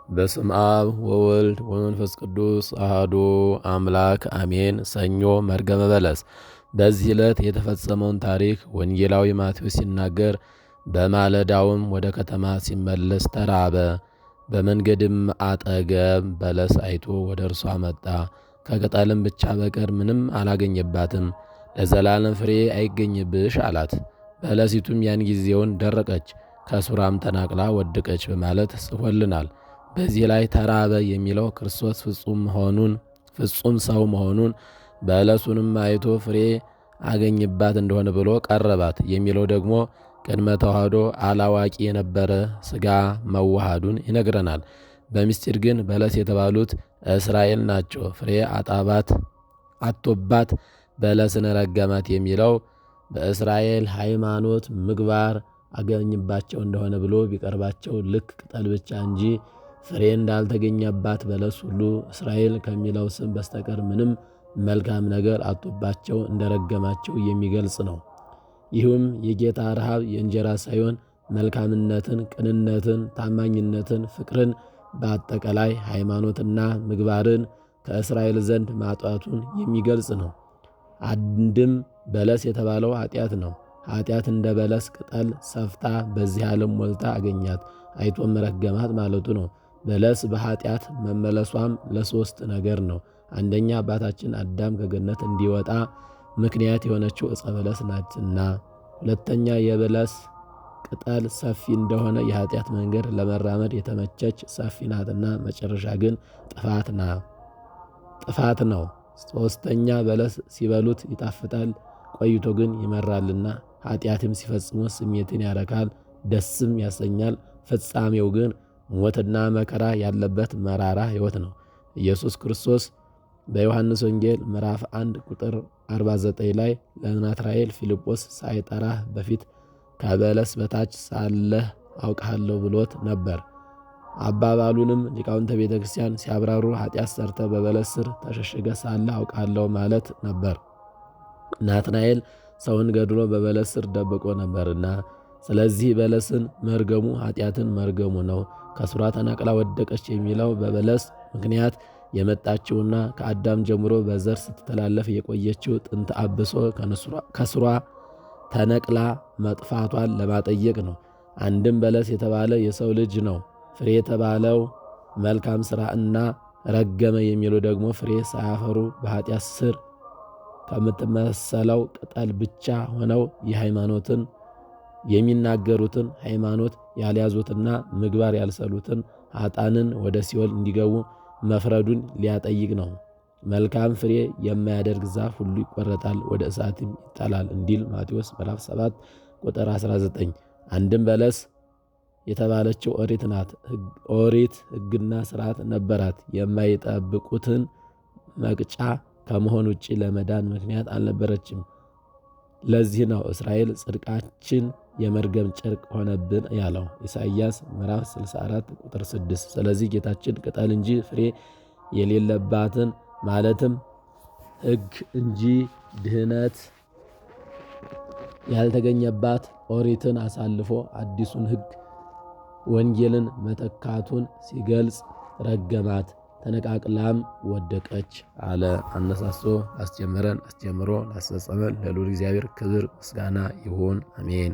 በስመ አብ ወወልድ ወመንፈስ ቅዱስ አሐዱ አምላክ አሜን። ሰኞ መርገመ በለስ። በዚህ ዕለት የተፈጸመውን ታሪክ ወንጌላዊ ማቴዎስ ሲናገር፣ በማለዳውም ወደ ከተማ ሲመለስ ተራበ። በመንገድም አጠገብ በለስ አይቶ ወደ እርሷ መጣ። ከቅጠልም ብቻ በቀር ምንም አላገኘባትም። ለዘላለም ፍሬ አይገኝብሽ አላት። በለሲቱም ያን ጊዜውን ደረቀች፣ ከሱራም ተናቅላ ወደቀች በማለት ጽፎልናል። በዚህ ላይ ተራበ የሚለው ክርስቶስ ፍጹም ሰው መሆኑን በለሱንም አይቶ ፍሬ አገኝባት እንደሆነ ብሎ ቀረባት የሚለው ደግሞ ቅድመ ተዋህዶ አላዋቂ የነበረ ሥጋ መዋሃዱን ይነግረናል። በምስጢር ግን በለስ የተባሉት እስራኤል ናቸው። ፍሬ አቶባት በለስን ረገማት የሚለው በእስራኤል ሃይማኖት ምግባር አገኝባቸው እንደሆነ ብሎ ቢቀርባቸው ልክ ቅጠል ብቻ እንጂ ፍሬ እንዳልተገኘባት በለስ ሁሉ እስራኤል ከሚለው ስም በስተቀር ምንም መልካም ነገር አቶባቸው እንደረገማቸው የሚገልጽ ነው። ይህም የጌታ ረሃብ የእንጀራ ሳይሆን መልካምነትን፣ ቅንነትን፣ ታማኝነትን፣ ፍቅርን በአጠቃላይ ሃይማኖትና ምግባርን ከእስራኤል ዘንድ ማጣቱን የሚገልጽ ነው። አንድም በለስ የተባለው ኃጢአት ነው። ኃጢአት እንደ በለስ ቅጠል ሰፍታ በዚህ ዓለም ሞልታ አገኛት፣ አይቶም ረገማት ማለቱ ነው። በለስ በኃጢአት መመለሷም ለሶስት ነገር ነው። አንደኛ አባታችን አዳም ከገነት እንዲወጣ ምክንያት የሆነችው ዕፀ በለስ ናትና። ሁለተኛ የበለስ ቅጠል ሰፊ እንደሆነ የኃጢአት መንገድ ለመራመድ የተመቸች ሰፊ ናትና፣ መጨረሻ ግን ጥፋት ነው። ሶስተኛ በለስ ሲበሉት ይጣፍጣል፣ ቆይቶ ግን ይመራልና። ኃጢአትም ሲፈጽሙ ስሜትን ያረካል፣ ደስም ያሰኛል። ፍጻሜው ግን ሞትና መከራ ያለበት መራራ ሕይወት ነው። ኢየሱስ ክርስቶስ በዮሐንስ ወንጌል ምዕራፍ 1 ቁጥር 49 ላይ ለናትናኤል ፊልጶስ ሳይጠራህ በፊት ከበለስ በታች ሳለህ አውቅሃለሁ ብሎት ነበር። አባባሉንም ሊቃውንተ ቤተ ክርስቲያን ሲያብራሩ ኃጢአት ሰርተ በበለስ ስር ተሸሽገ ሳለህ አውቅሃለሁ ማለት ነበር። ናትናኤል ሰውን ገድሎ በበለስ ስር ደብቆ ነበርና፣ ስለዚህ በለስን መርገሙ ኃጢአትን መርገሙ ነው። ከስሯ ተነቅላ ወደቀች የሚለው በበለስ ምክንያት የመጣችውና ከአዳም ጀምሮ በዘር ስትተላለፍ የቆየችው ጥንተ አብሶ ከስሯ ተነቅላ መጥፋቷን ለማጠየቅ ነው። አንድም በለስ የተባለ የሰው ልጅ ነው። ፍሬ የተባለው መልካም ሥራ እና ረገመ የሚለው ደግሞ ፍሬ ሳያፈሩ በኃጢአት ስር ከምትመሰለው ቅጠል ብቻ ሆነው የሃይማኖትን የሚናገሩትን ሃይማኖት ያልያዙትና ምግባር ያልሰሉትን ኃጥአንን ወደ ሲኦል እንዲገቡ መፍረዱን ሊያጠይቅ ነው። መልካም ፍሬ የማያደርግ ዛፍ ሁሉ ይቆረጣል፣ ወደ እሳትም ይጣላል እንዲል ማቴዎስ ምዕራፍ 7 ቁጥር 19። አንድም በለስ የተባለችው ኦሪት ናት። ኦሪት ሕግና ስርዓት ነበራት። የማይጠብቁትን መቅጫ ከመሆን ውጭ ለመዳን ምክንያት አልነበረችም። ለዚህ ነው እስራኤል ጽድቃችን የመርገም ጨርቅ ሆነብን ያለው ኢሳይያስ ምዕራፍ 64 ቁጥር 6። ስለዚህ ጌታችን ቅጠል እንጂ ፍሬ የሌለባትን ማለትም ሕግ እንጂ ድህነት ያልተገኘባት ኦሪትን አሳልፎ አዲሱን ሕግ ወንጌልን መተካቱን ሲገልጽ ረገማት፣ ተነቃቅላም ወደቀች አለ። አነሳሶ አስጀምሮ ላስፈጸመን ለልዑል እግዚአብሔር ክብር ምስጋና ይሁን፣ አሜን።